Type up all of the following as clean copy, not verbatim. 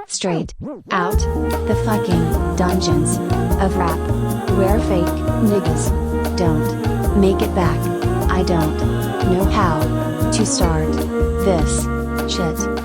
Straight out the fucking dungeons of rap, where fake niggas don't make it back. I don't know how to start this shit.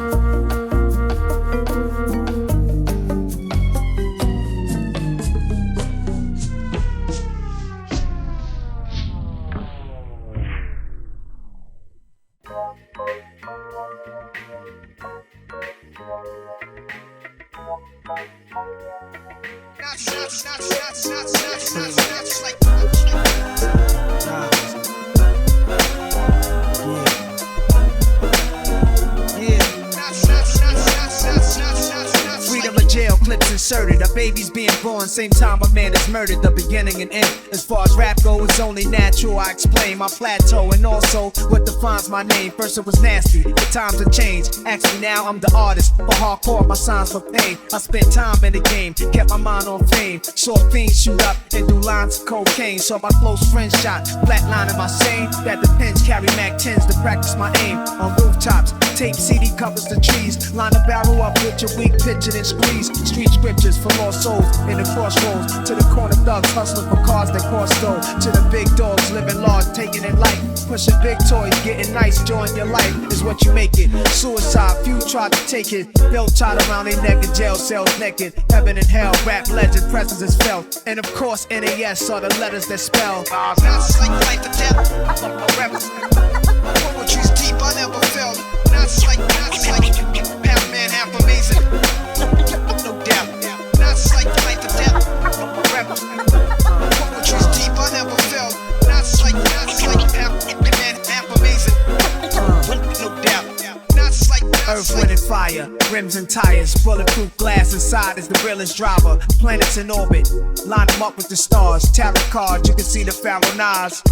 Inserted, a baby's being born, same time a man is murdered. The beginning and end, as far as rap goes, it's only natural. I explain my plateau and also what defines my name. First it was nasty, the times have changed. Ask me now, I'm the artist. For hardcore, my signs for pain. I spent time in the game, kept my mind on fame. Saw fiends shoot up and do lines of cocaine. Saw my close friends shot, flatlining my shame. That depends, carry Mac 10s to practice my aim. On rooftops, tape CD covers the trees. Line a barrel up with your weak pitch and squeeze. Street scriptures for lost souls in the crossroads. To the corner thugs hustling for cars that cost dough. To the big dogs living large, taking it light. Pushing big toys, getting nice, enjoying your life is what you make it. Suicide, few tried to take it. They'll tied around their neck in jail cells naked. Heaven and hell, rap legend, presence is felt. And of course, NAS are the letters that spell. Now it's like life or death. Poetry's deep, I never felt. Now it's like half man, half amazing. No doubt. Now it's like life or death. Poetry's deep, I never felt. Now it's like half man, half amazing. No doubt. Earth, wind, and fire, rims and tires, bulletproof glass inside is the realest driver. Planets in orbit, line them up with the stars. Tarot cards, you can see the Pharaoh Nas.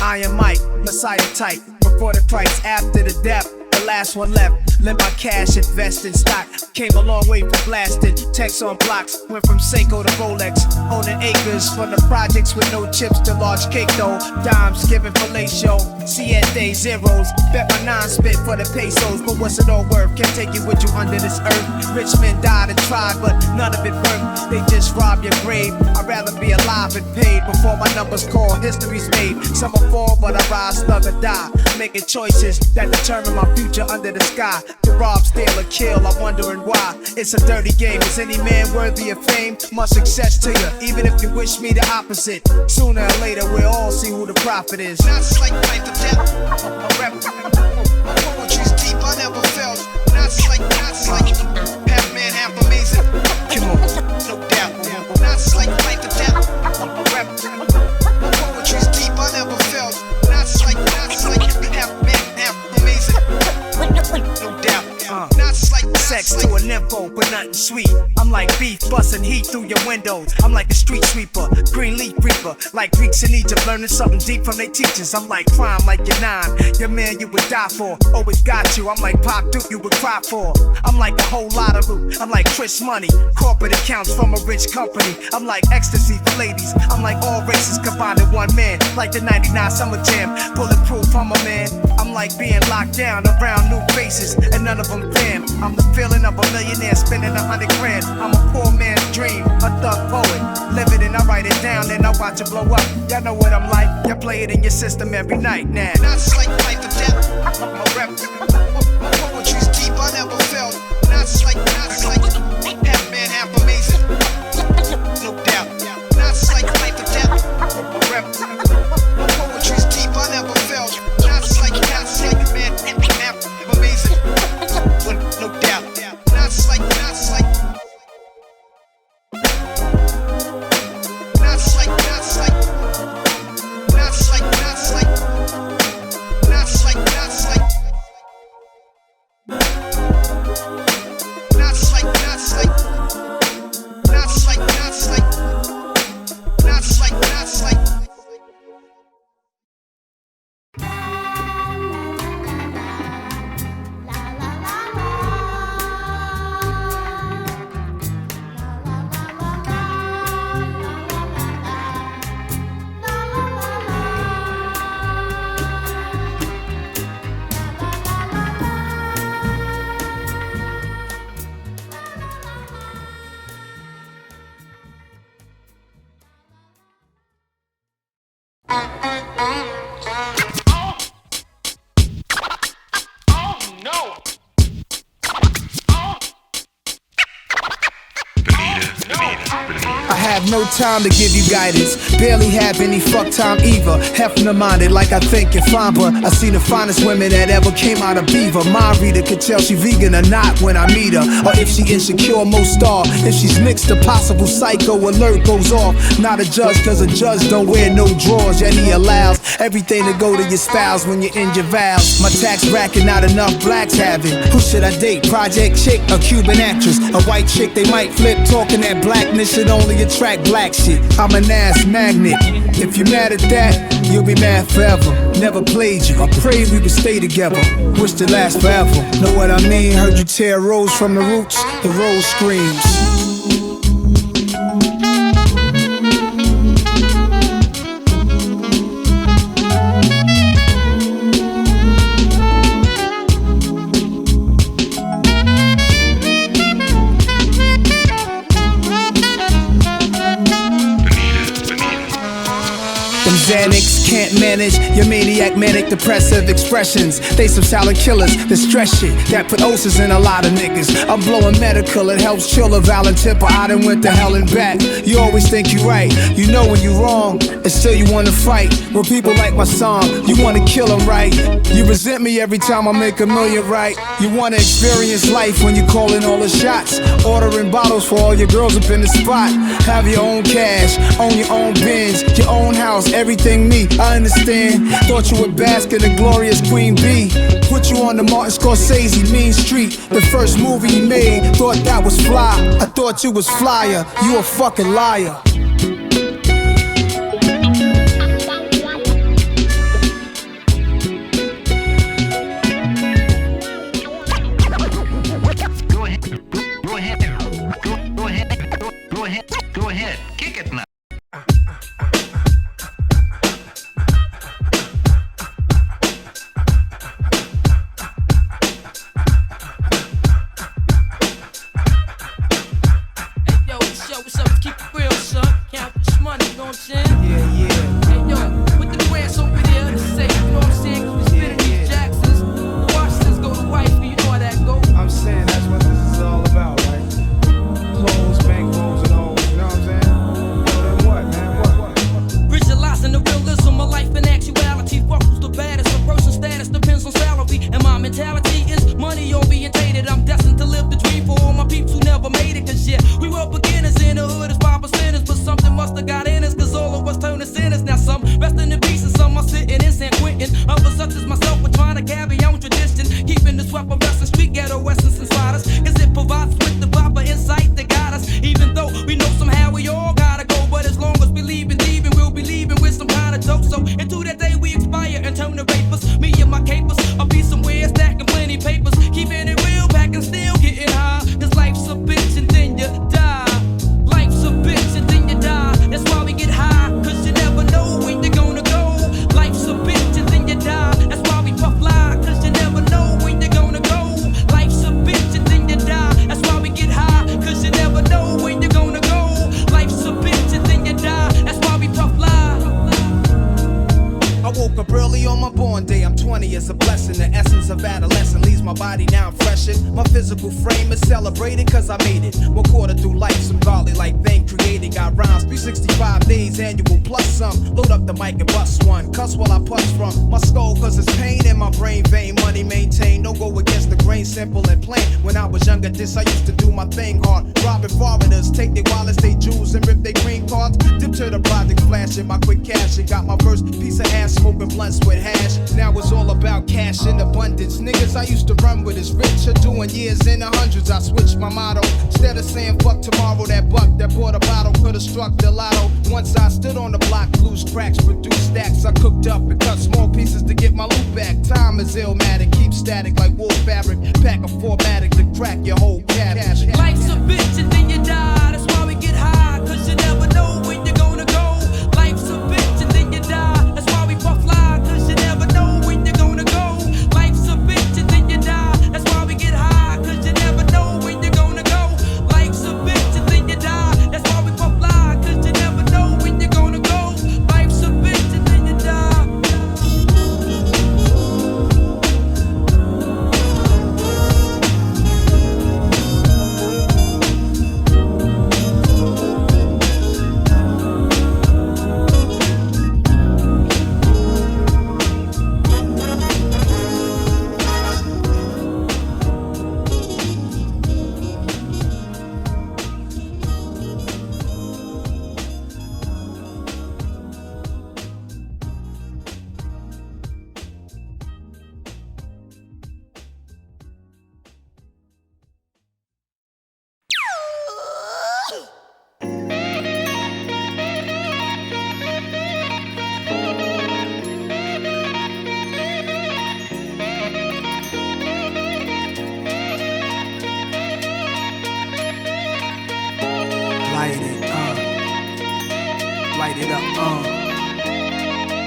Iron Mike, Messiah type. Before the price, after the death. The last one left, let my cash invest in stock. Came a long way from blasting, texts on blocks. Went from Seiko to Rolex, owning acres. From the projects with no chips to large cake though. Dimes given fellatio, siete zeros. Bet my nine spit for the pesos, but what's it all worth? Can't take it with you under this earth. Rich men died and tried, but none of it worked. They just rob your grave. I'd rather be alive and paid before my numbers call. History's made. Some will fall, but I rise, thug or die. Making choices that determine my future under the sky. To rob, steal, or kill, I'm wondering why. It's a dirty game. Is any man worthy of fame? Much success to you, even if you wish me the opposite. Sooner or later, we'll all see who the prophet is. Now it's like life or death. A rap. Poetry's deep, I never felt. Now it's like half man, half amazing. Come on, no doubt. Now it's like life or death. A rap. Poetry's deep, I never felt. Now it's like half man, half amazing. No doubt. Sex to a nympho, but nothing sweet. I'm like beef busting heat through your windows. I'm like a street sweeper, green leaf reaper. Like Greeks in Egypt, learning something deep from their teachers. I'm like crime, like your nine. Your man you would die for, always got you. I'm like Pop Duke, you would cry for. I'm like a whole lot of loot. I'm like Chris Money, corporate accounts from a rich company. I'm like ecstasy for ladies. I'm like all races combined in one man. Like the 99 Summer Jam, bulletproof, I'm a man. I'm like being locked down around new faces, and none of them damn. I'm the feeling of a millionaire spending 100 grand. I'm a poor man's dream, a thug poet. Live it and I write it down and I watch it blow up. Y'all know what I'm like, you play it in your system every night now. Now it's like life or death. I'm a rap. My poetry's deep, I never felt. Now it's like half man, half amazing. No doubt. Now it's like life or death. I'm a rap. My poetry's deep, I never felt. Now it's like half man, half amazing. No doubt. Now it's like. Now it's like. Now it's like. Now it's like. Now it's like. Now it's like. Now it's like. Now it's like. I have no time to give you guidance, barely have any fuck time either. Hefner-minded like I think you're fine, but I seen the finest women that ever came out of Beaver. My reader could tell she vegan or not when I meet her, or if she insecure, most star. If she's mixed, a possible psycho alert goes off. Not a judge, cause a judge don't wear no drawers, yet he allows everything to go to your spouse when you're in your vows. My tax bracket, not enough blacks have it. Who should I date? Project chick, a Cuban actress, a white chick they might flip, talking that blackness should only attract black shit. I'm an ass magnet. If you're mad at that, you'll be mad forever. Never played you, I prayed we would stay together. Wish to last forever. Know what I mean? Heard you tear a rose from the roots, the rose screams. Xanax can't manage your maniac, manic, depressive expressions. They some silent killers that stress shit, that put ulcers in a lot of niggas. I'm blowing medical, it helps chill a violent temper. I done went to hell and back. You always think you right, you know when you wrong, and still you wanna fight. When people like my song, you wanna kill them, right? You resent me every time I make a million, right? You wanna experience life when you calling all the shots, ordering bottles for all your girls up in the spot. Have your own cash, own your own Benz, your own house, everything me, I understand. Thought you would bask in the glorious Queen Bee. Put you on the Martin Scorsese Mean Street, the first movie he made. Thought that was fly, I thought you was flyer. You a fucking liar. Go ahead, kick it now. Die.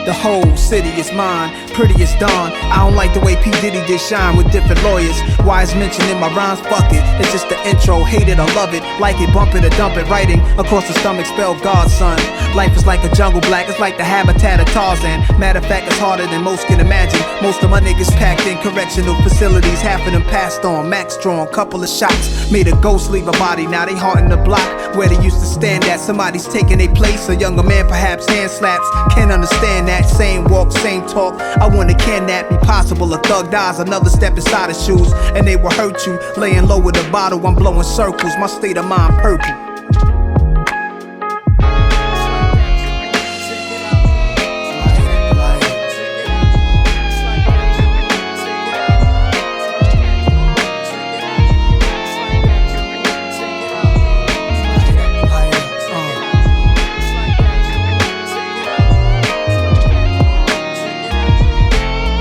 The whole city is mine, pretty as dawn. I don't like the way P. Diddy did shine with different lawyers. Why is mentioned in my rhymes? Fuck it, it's just the intro. Hate it or love it, like it, bump it or dump it. Writing across the stomach, spell Godson. Life is like a jungle black, it's like the habitat of Tarzan. Matter of fact, it's harder than most can imagine. Most of my niggas packed in correctional facilities. Half of them passed on, max drawn, couple of shots. Made a ghost leave a body, now they haunting the block where they used to stand at. Somebody's taking their place, a younger man perhaps hand slaps. Can't understand that, same walk, same talk. I wanna, can that be possible? A thug dies, another step inside his shoes, and they will hurt you. Laying low with a bottle, I'm blowing circles, my state of mind purple.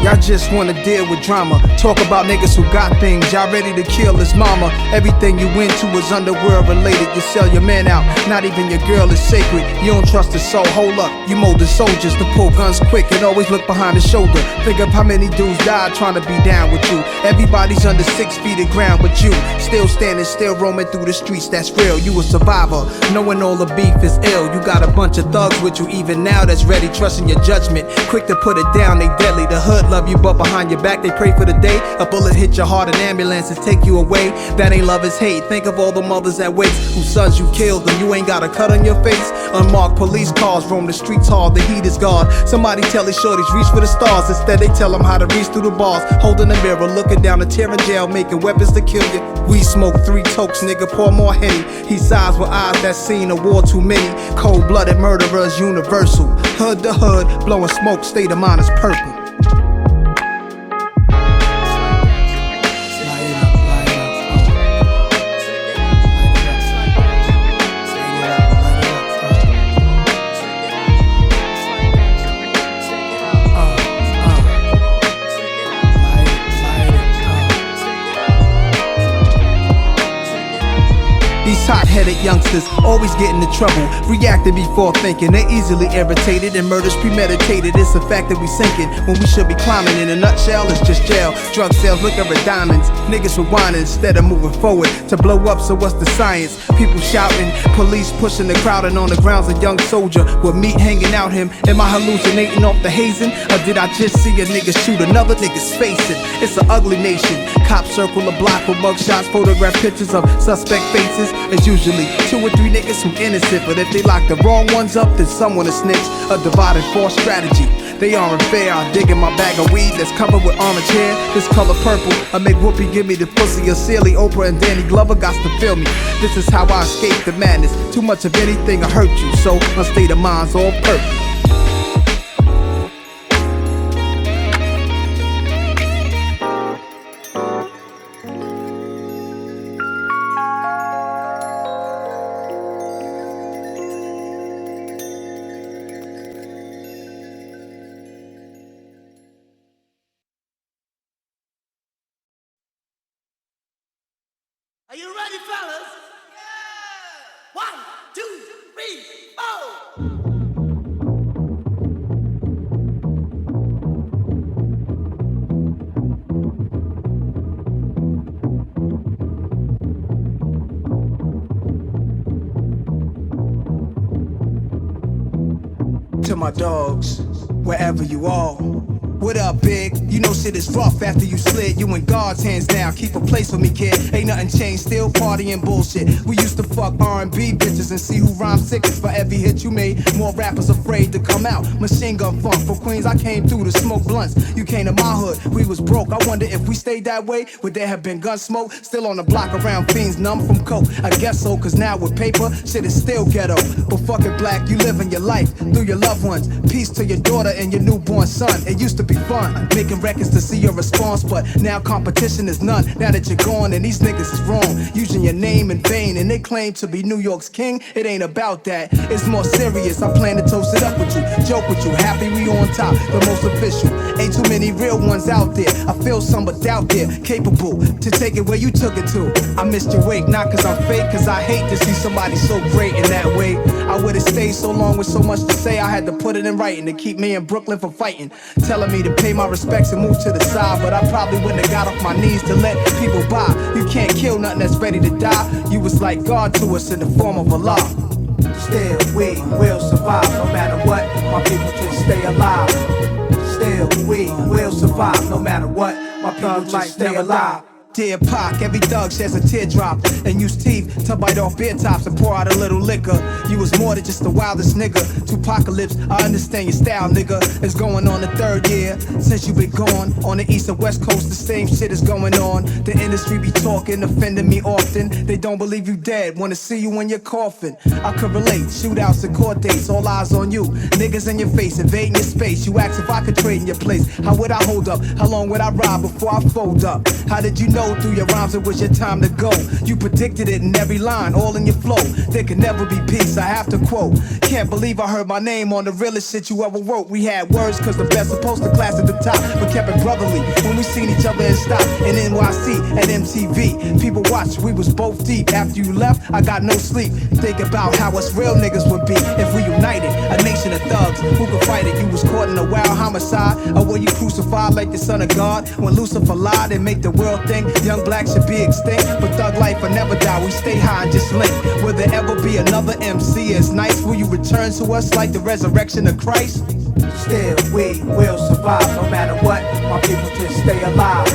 Y'all just wanna deal with drama. Talk about niggas who got things. Y'all ready to kill his mama. Everything you into is underworld related. You sell your man out, not even your girl is sacred. You don't trust his soul, hold up. You molded soldiers to pull guns quick and always look behind his shoulder. Think of how many dudes died trying to be down with you. Everybody's under 6 feet of ground but you. Still standing, still roaming through the streets, that's real. You a survivor, knowing all the beef is ill. You got a bunch of thugs with you even now that's ready, trusting your judgment. Quick to put it down, they deadly. The hood love you, but behind your back they pray for the day a bullet hit your heart and ambulances take you away. That ain't love, it's hate. Think of all the mothers that wait, whose sons you killed and you ain't got a cut on your face. Unmarked police cars roam the streets hard, the heat is gone. Somebody tell these shorties reach for the stars. Instead they tell them how to reach through the bars. Holding a mirror, looking down a tear in jail, making weapons to kill you. We smoke 3 tokes, nigga, pour more Henny. He sides with eyes that seen a war too many. Cold-blooded murderers universal. Hood to hood, blowing smoke, state of mind is purple. These hot-headed youngsters always get into trouble, reacting before thinking. They're easily irritated and murders premeditated. It's a fact that we sinking when we should be climbing. In a nutshell, it's just jail. Drug sales, liquor and diamonds. Niggas rewinding instead of moving forward to blow up, so what's the science? People shouting, police pushing the crowd, and on the ground's a young soldier with meat hanging out him. Am I hallucinating off the hazing? Or did I just see a nigga shoot another nigga's facing? It's an ugly nation. Cops circle the block with mugshots, photograph pictures of suspect faces. It's usually 2 or 3 niggas who innocent, but if they lock the wrong ones up, then someone a snitch. A divided force strategy. They aren't fair. I dig in my bag of weed that's covered with orange hair. This color purple. I make Whoopi give me the pussy. A silly Oprah and Danny Glover got to feel me. This is how I escape the madness. Too much of anything will hurt you, so my state of mind's all purple. Are you ready, fellas? Yeah! 1, 2, 3, 4. To my dogs, wherever you are. What up, big? You know shit is rough after you slid. You in God's hands now, keep a place for me, kid. Ain't nothing changed, still partying bullshit. We used to fuck R&B bitches and see who rhymes sickest. For every hit you made, more rappers afraid to come out. Machine gun funk, from Queens I came through to smoke blunts. You came to my hood, we was broke. I wonder if we stayed that way, would there have been gun smoke? Still on the block around fiends, numb from coke. I guess so, cause now with paper, shit is still ghetto. But fuck it, black, you living your life through your loved ones. Peace to your daughter and your newborn son. It used to be fun, making records to see your response, but now competition is none. Now that you're gone and these niggas this is wrong. Using your name in vain and they claim to be New York's king. It ain't about that, it's more serious. I plan to toast it up with you, joke with you. Happy we on top, the most official. Ain't too many real ones out there. I feel some but doubt there, capable to take it where you took it to. I missed your wake, not cause I'm fake, cause I hate to see somebody so great in that way. I would've stayed so long with so much to say, I had to put it in writing to keep me in Brooklyn from fighting. Telling me to pay my respects and move to the side, but I probably wouldn't have got off my knees to let people by. You can't kill nothing that's ready to die. You was like God to us in the form of Allah. Still we will survive no matter what. My people just stay alive. Still we will survive no matter what. My people just stay alive. Dear Pac, every thug shares a teardrop and use teeth to bite off beer tops and pour out a little liquor. You was more than just the wildest nigga. Tupacalypse, I understand your style, nigga. It's going on the 3rd year since you been gone. On the east and west coast, the same shit is going on. The industry be talking, offending me often. They don't believe you dead, wanna see you in your coffin. I could relate, shootouts and court dates, all eyes on you. Niggas in your face, invading your space. You asked if I could trade in your place. How would I hold up? How long would I ride before I fold up? How did you know through your rhymes it was your time to go? You predicted it in every line, all in your flow. There can never be peace, I have to quote. Can't believe I heard my name on the realest shit you ever wrote. We had words cause the best supposed to class at the top, but kept it brotherly when we seen each other in stock in NYC and MTV. People watched, we was both deep. After you left, I got no sleep. Think about how us real niggas would be if we united, a nation of thugs who could fight it. You was caught in a wild homicide, or were you crucified like the son of God? When Lucifer lied and make the world think young black should be extinct, but thug life will never die. We stay high and just link. Will there ever be another MC as nice? Will you return to us like the resurrection of Christ? Still we will survive no matter what. My people just stay alive.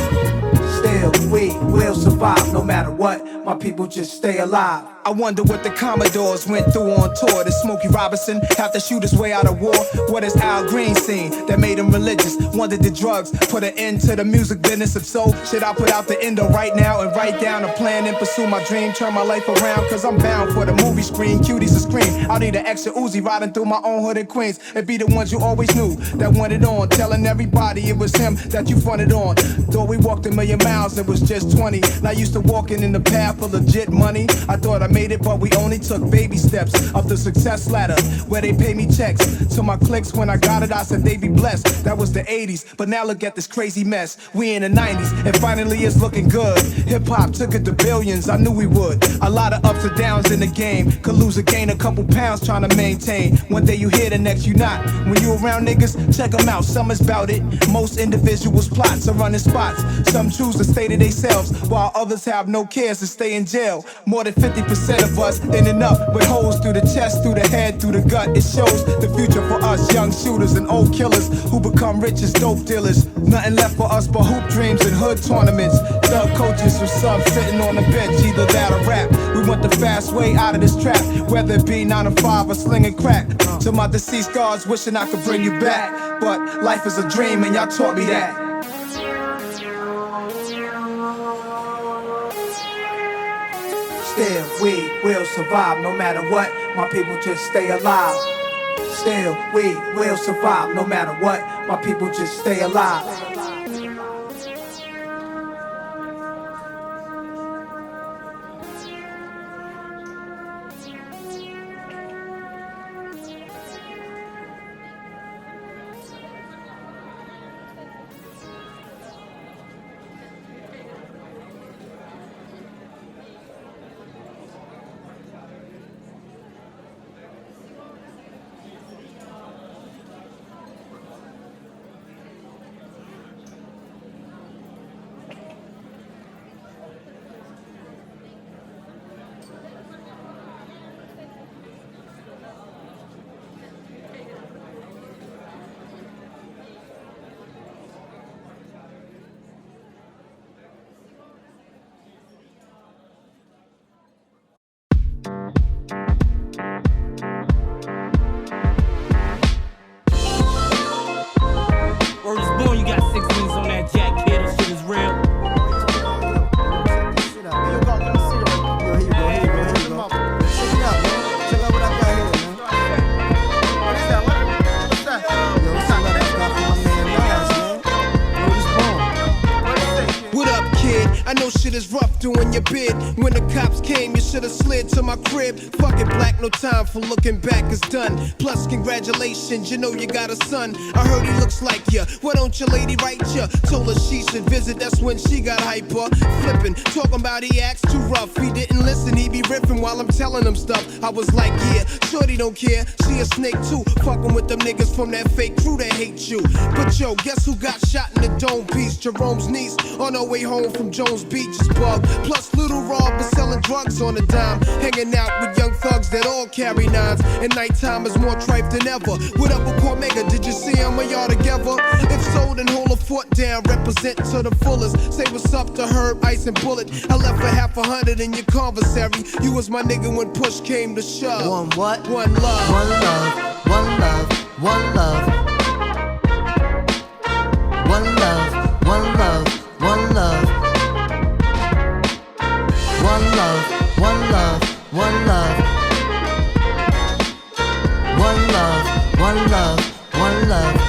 Still we will survive no matter what. My people just stay alive. I wonder what the Commodores went through on tour. Did Smokey Robinson have to shoot his way out of war? What is Al Green seen that made him religious? Wondered did drugs put an end to the music business? If so, should I put out the endo right now and write down a plan and pursue my dream? Turn my life around cause I'm bound for the movie screen. Cuties to scream. I'll need an extra Uzi riding through my own hood in Queens. It be the ones you always knew that went it on. Telling everybody it was him that you fronted on. Though we walked a million miles, it was just 20. Not used to walking in the path of legit money. I thought I made it, but we only took baby steps up the success ladder where they pay me checks. To my clicks when I got it, I said they be blessed. That was the 80s, but now look at this crazy mess. We in the 90s, and finally it's looking good. Hip-hop took it to billions, I knew we would. A lot of ups and downs in the game. Could lose or gain a couple pounds trying to maintain. One day you here, the next you not. When you around niggas, check them out, some is bout it. Most individuals plots are running spots. Some choose to stay to themselves, while others have no cares to stay in jail. More than 50% of us ending up with holes through the chest, through the head, through the gut. It shows the future for us young shooters and old killers who become rich as dope dealers. Nothing left for us but hoop dreams and hood tournaments. Thug coaches with subs sitting on the bench, either that or rap. We want the fast way out of this trap, whether it be 9 to 5 or slinging crack. To my deceased guards wishing I could bring you back, but life is a dream and y'all taught me that. Still, we will survive no matter what. My people just stay alive. Still, we will survive no matter what. My people just stay alive. your bid. When the cops came, you should've slid to my crib. Fuck it, black, no time for looking back, it's done. Plus, congratulations, you know you got a son. I heard he looks like ya, why don't your lady write ya? Told her she should visit, that's when she got hyper. Flippin', talking about he acts too rough. He didn't listen, he be riffing while I'm telling him stuff. I was like, yeah, shorty don't care, she a snake too. Fucking with them niggas from that fake crew that hate you. But yo, guess who got shot in the dome piece? Jerome's niece, on her way home from Jones Beach is bug. Plus, Little Rob is selling drugs on a dime. Hanging out with young thugs that all carry nines. And nighttime is more tripe than ever. What up with Cormega? Did you see him? Are y'all together? If so, then hold a foot down. Represent to the fullest. Say what's up to Herb, Ice, and Bullet. I left for half 100 in your conversary. You was my nigga when push came to shove. One what? One love. One love. One love. One love. One love. One love. One love. One love. One love. One love. One love. One love. One love.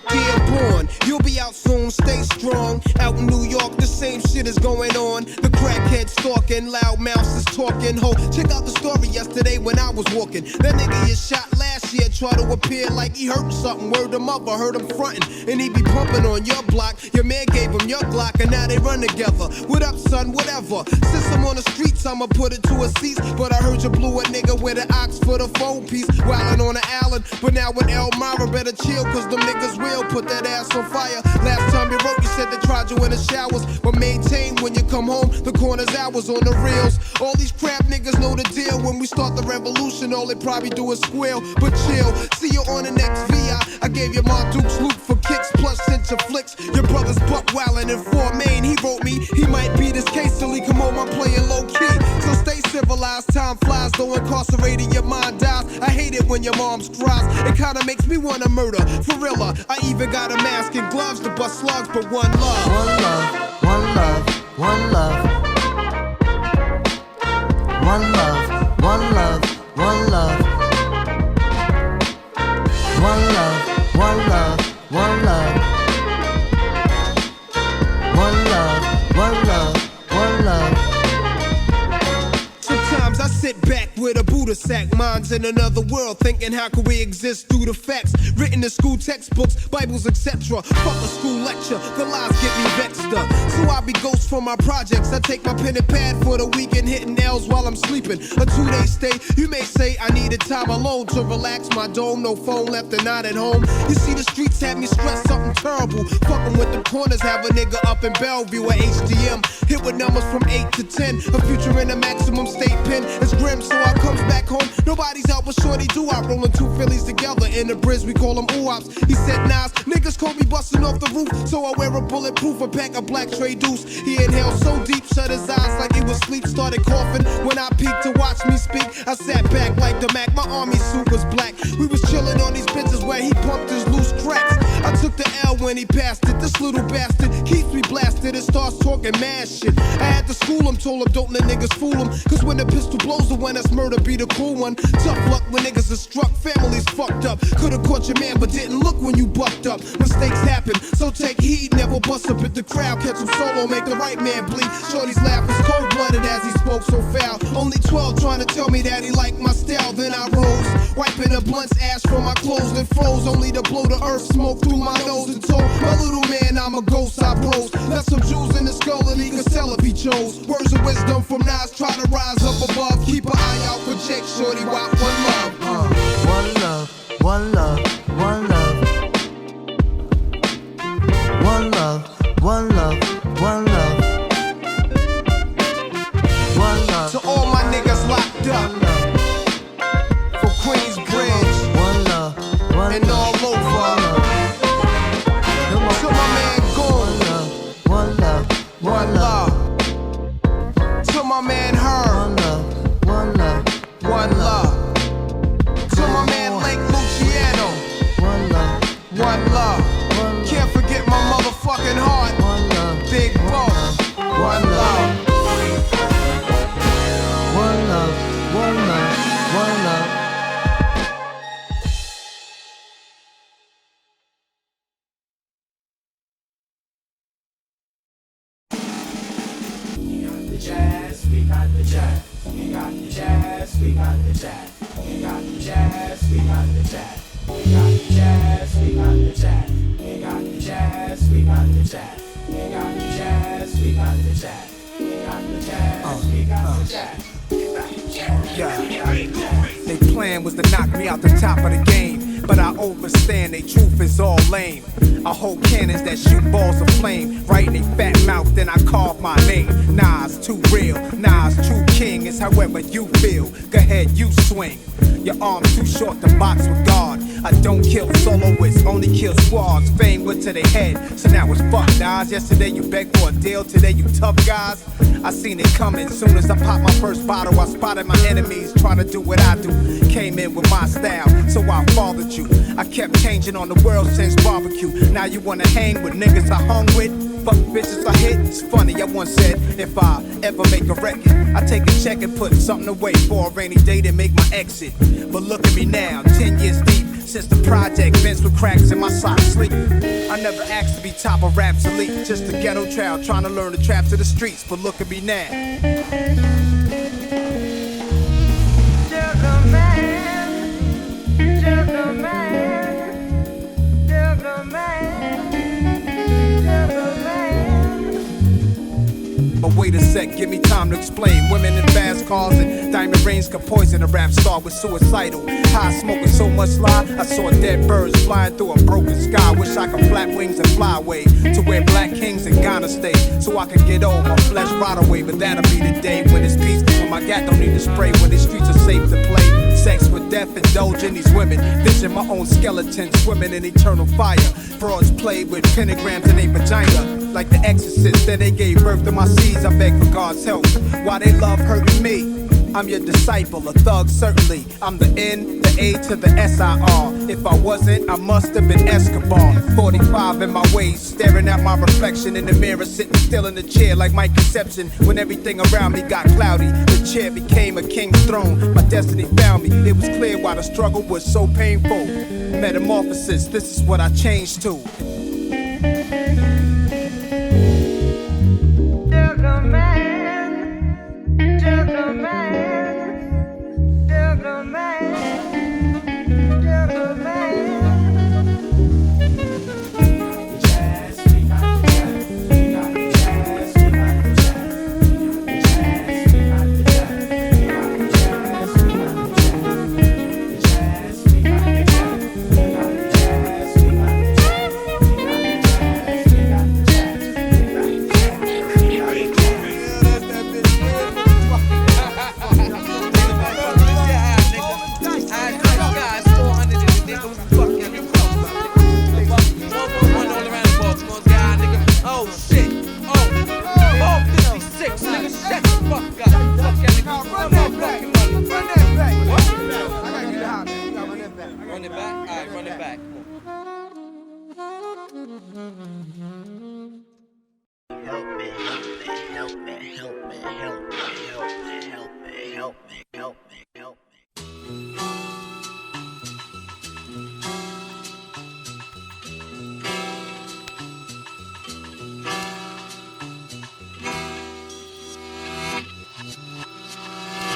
Dear born, you'll be out soon, stay strong. Out in New York, the same shit is going on. The crackhead stalking, loud mouths is talking. Ho, check out the story yesterday when I was walking. That nigga is shot last year, try to appear like he hurt something. Word him up, I heard him frontin'. And he be pumping on your block. Your man gave him your Glock, and now they run together. What up, son, whatever. Since I'm on the streets, I'ma put it to a cease. But I heard you blew a nigga with an ox for the phone piece. Wildin' on the island, but now in Elmira, better chill, cause them niggas will put that ass on fire. Last time you wrote, you said they tried you in the showers, but maintain when you come home, the corner's hours on the reels. All these crap niggas know the deal. When we start the revolution, all they probably do is squeal. But chill, see you on the next VI. I gave you my Duke's loot for kicks, plus sent your flicks. Your brother's buck wildin' in Fort Maine. He wrote me, he might beat his case till he come home, I'm playing low key. So stay civilized, time flies, though incarcerated your mind dies. I hate it when your mom's cries, it kinda makes me wanna murder. For real, I even got a mask and gloves to bust slugs, but one love. One love. One love. One love. One love. One love. One love. One love. One love. One love. One love. One love. One love. Sometimes I sit back with a Buddha sack, minds in another world, thinking how can we exist through the facts written in school textbooks, Bibles, etc. Fuck a school lecture, the lies get me vexed up. So I be ghost for my projects. I take my pen and pad for the weekend, hitting nails while I'm sleeping. A 2-day stay, you may say I needed time alone to relax my dome. No phone left and not at home. You see the streets had me stressed, something terrible. Fucking with the corners, have a nigga up in Bellevue at HDM. Hit with numbers from 8 to 10. A future in a maximum state pen. It's grim, so I comes back home. Nobody's out but shorty do. I rollin' two Phillies together in the bridge, we call them oops. He said Nas, niggas call me bustin' off the roof. So I wear a bulletproof, a pack of black Trey Deuce. He inhaled so deep, shut his eyes like he was asleep. Started coughing when I peeked to watch me speak. I sat back like the Mac, my army suit was black. We was chillin' on these benches where he pumped his loose cracks. I took the L when he passed it. This little bastard keeps me blasted and starts talking mad shit. I had to school him, told him don't let niggas fool him. Cause when the pistol blows, the one that's murder be the cool one. Tough luck when niggas are struck, families fucked up. Could've caught your man, but didn't look when you bucked up. Mistakes happen, so take heed, never bust up at the crowd. Catch him solo, make the right man bleed. Shorty's laugh was cold-blooded as he spoke so foul. Only 12 trying to tell me that he liked my style. Then I rose, wiping a blunt's ash from my clothes and froze, only to blow the earth smoke through my nose and told my little man I'm a ghost, I bros. Left some jewels in the skull and he could sell if he chose. Words of wisdom from Nas, try to rise up above. Keep an eye out for Jake, shorty, why one love. One love, one love, one love. One love, one love, one love. One love. To all my niggas locked up for Queensbridge One love, one and all over. To my man Goon, one love, one love. To my man Herb, one love, one love, one love. To my man Lake Luciano, one love, one love. Can't forget my motherfucking heart, one love, Big Bo, one love. one love, one love, one love. got the jazz. We got the jazz. We got the jazz. We got the jazz. We got the jazz. We got the jazz. We got the jazz. We got the jazz. We got the jazz. We got the jazz. We got the jazz. We got the jazz. We got the jazz. Yeah. They plan was to knock me out the top of the game, but I overstand they truth is all lame. I hold cannons that shoot balls of flame right in they fat mouth, then I carve my name. Nas too real, Nas true king is however you feel. Go ahead, you swing. Your arm's too short to box with God. I don't kill soloists, only kill squads. Fame went to their head, so now it's fuck Nas. Yesterday you begged for a deal, today you tough guys. I seen it coming, soon as I popped my first bottle. I spotted my enemies trying to do what I do. Came in with my style, so I fathered you. I kept changing on the world since barbecue. Now you wanna hang with niggas I hung with? Fuck bitches I hit. It's funny, I once said, if I ever make a record, I take a check and put something away for a rainy day to make my exit. But look at me now, 10 years deep, since the project bends with cracks in my socks sleep. I never asked to be top of rap's elite, just a ghetto child trying to learn the traps of the streets. But look at me now. But wait a sec, give me time to explain. Women in fast cars and diamond rings can poison a rap star with suicidal. High smoking so much lie, I saw dead birds flying through a broken sky. Wish I could flap wings and fly away to where black kings in Ghana stay, so I can get old, my flesh rot away. But that'll be the day when it's peace, when my gat don't need to spray, when the streets are safe to play. Sex with death, indulging these women, vision my own skeleton swimming in eternal fire. Broads play with pentagrams in their vagina, like the exorcist. Then they gave birth to my seeds. I beg for God's help. Why they love hurting me? I'm your disciple, a thug certainly. I'm the N, the A to the S-I-R. If I wasn't, I must have been Escobar. 45 in my waist, staring at my reflection in the mirror, sitting still in the chair like my conception. When everything around me got cloudy, the chair became a king's throne. My destiny found me. It was clear why the struggle was so painful. Metamorphosis, this is what I changed to.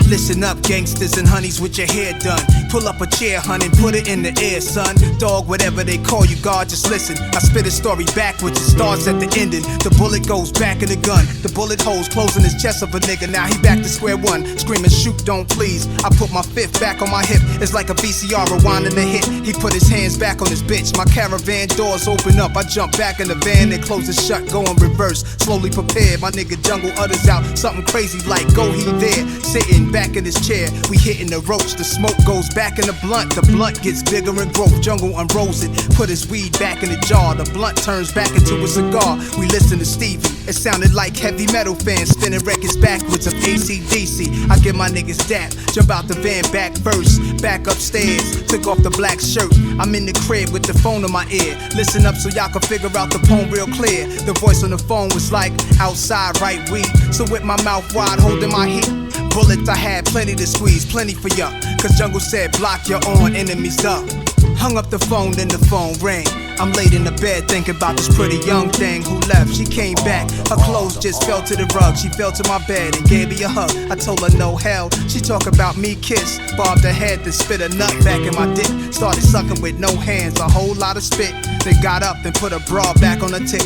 Listen up, gangsters and honeys with your hair done. Pull up a chair, honey, put it in the air, son. Dog, whatever they call you, God, just listen. I spit a story backwards, it starts at the ending. The bullet goes back in the gun. The bullet holes closing his chest of a nigga. Now he back to square one, screaming, shoot, don't please. I put my fifth back on my hip. It's like a VCR rewinding the hit. He put his hands back on his bitch. My caravan doors open up. I jump back in the van and close it shut, go in reverse. Slowly prepared, my nigga Jungle utters out something crazy like, go he there. Sitting back in his chair, we hitting the ropes. The smoke goes back in the blunt. The blunt gets bigger in growth. Jungle unrolls it, put his weed back in the jar. The blunt turns back into a cigar. We listen to Stevie. It sounded like heavy metal fans spinning records backwards of AC/DC. I get my niggas dap, jump out the van back first. Back upstairs, took off the black shirt. I'm in the crib with the phone in my ear. Listen up so y'all can figure out the poem real clear. The voice on the phone was like, outside, right weed. So with my mouth wide, holding my heat. Bullets I had plenty to squeeze, plenty for ya. Cause Jungle said block your own enemies up. Hung up the phone, then the phone rang. I'm laid in the bed thinking about this pretty young thing who left. She came back, her clothes just fell to the rug. She fell to my bed and gave me a hug. I told her no hell. She talk about me kiss, bobbed her head, then spit a nut back in my dick. Started sucking with no hands, a whole lot of spit. Then got up and put her bra back on her tip.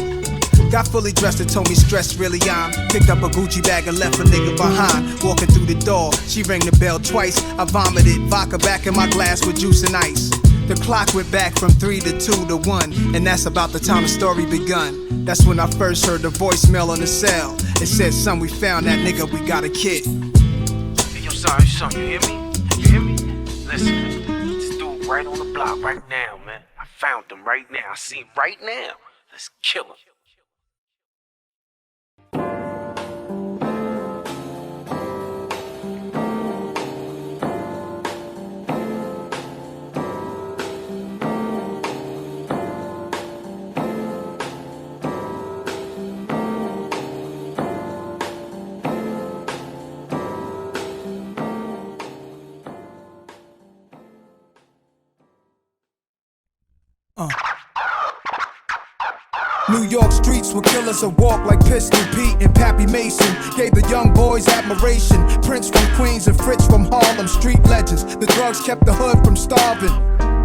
Got fully dressed and told me stress really I'm. Picked up a Gucci bag and left a nigga behind. Walking through the door, she rang the bell twice. I vomited vodka back in my glass with juice and ice. The clock went back from 3 to 2 to 1, and that's about the time the story begun. That's when I first heard the voicemail on the cell. It said, son, we found that nigga, we got a kid. Hey, yo, son, you hear me? You hear me? Listen, this dude right on the block right now, man. I found him right now. I see him right now. Let's kill him. New York streets were killers that walk like Pistol Pete and Pappy Mason. Gave the young boys admiration. Prince from Queens and Fritz from Harlem, street legends. The drugs kept the hood from starving.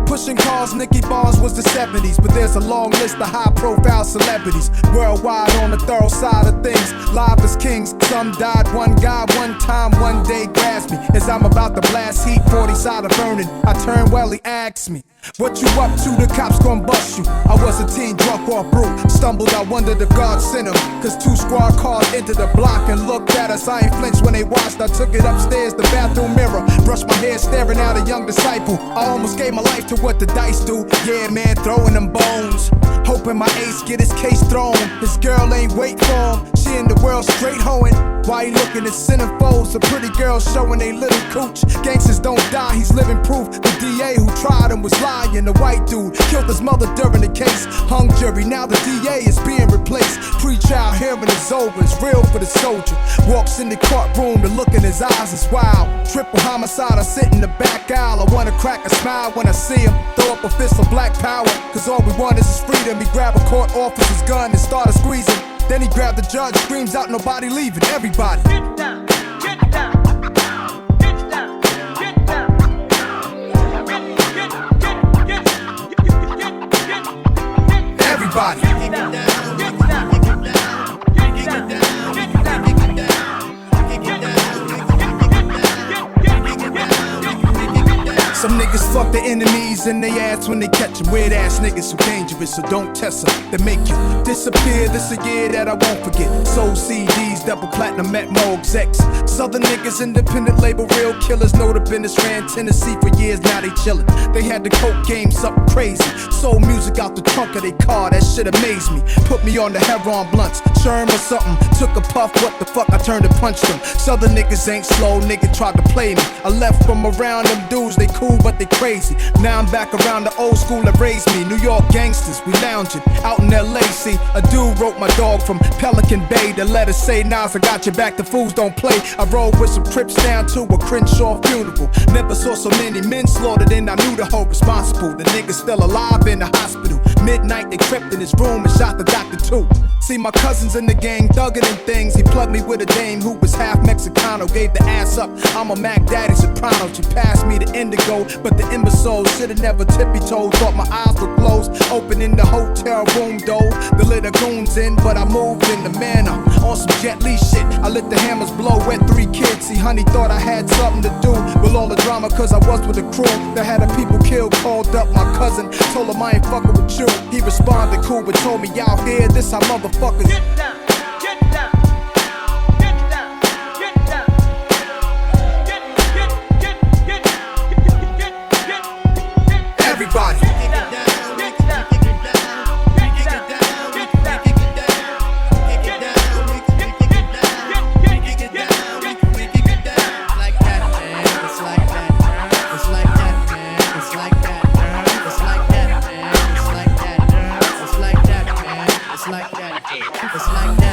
Pushing cars, Nicky Barnes was the 70s, but there's a long list of high-profile celebrities worldwide on the thorough side of things. Live as kings, some died. One guy, one time, one day grasped me as I'm about to blast heat, 40 side of burning. I turned well, he asked me, what you up to? The cops gon' bust you. I was a teen, drunk or brute. Stumbled, I wondered if God sent him. Cause 2 squad cars entered the block and looked at us. I ain't flinched when they watched. I took it upstairs, the bathroom mirror. Brushed my hair, staring at a young disciple. I almost gave my life to what the dice do. Yeah, man, throwing them bones. Hoping my ace get his case thrown. His girl ain't wait for him. She in the world straight hoeing. Why he looking at centerfolds? A pretty girl showing they little cooch. Gangsters don't die, he's living proof. The DA who tried him was lying. The white dude killed his mother during the case. Hung jury, now the DA is being replaced. Pre-trial hearing is over, it's real for the soldier. Walks in the courtroom, the look in his eyes is wild. Triple homicide, I sit in the back aisle. I wanna crack a smile when I see him. Throw up a fist for black power, cause all we want is his freedom. He grab a court officer's gun and started squeezing. Then he grabbed the judge, screams out, nobody leaving, everybody. Get down, get down, get down, get down. Everybody. Some niggas fuck their enemies in their ass when they catch them. Weird ass niggas so dangerous, so don't test them. They make you disappear. This a year that I won't forget. Soul CDs, double platinum at Mo execs. Southern niggas, independent label, real killers. Know the business, ran Tennessee for years, now they chillin'. They had the coke game, something crazy. Soul music out the trunk of their car, that shit amazed me. Put me on the heroin blunts, Sherm or something. Took a puff, what the fuck, I turned and punched them. Southern niggas ain't slow, nigga tried to play me. I left from around them dudes, they cool but they crazy. Now I'm back around the old school that raised me. New York gangsters, we lounging out in LA. See, a dude wrote my dog from Pelican Bay. The letter say, Nas, I got your back, the fools don't play. I rode with some Crips down to a Crenshaw funeral. Never saw so many men slaughtered and I knew the whole responsible. The nigga's still alive in the hospital. Midnight they crept in his room and shot the doctor too. See, my cousins in the gang thugging and things. He plugged me with a dame who was half Mexicano. Gave the ass up, I'm a Mac Daddy soprano. She passed me the indigo, but the imbecile should've never tippy-toed. Thought my eyes were closed, open in the hotel room door. The little goons in, but I moved in the manner. On some Jet Li shit, I let the hammers blow. Wet 3 kids, see honey thought I had something to do with all the drama, cause I was with a crew that had a people killed. Called up my cousin, told him I ain't fucking with you. He responded cool, but told me out here, this how motherfuckers Get down, get down, get down, get down. Get. everybody. It's like that.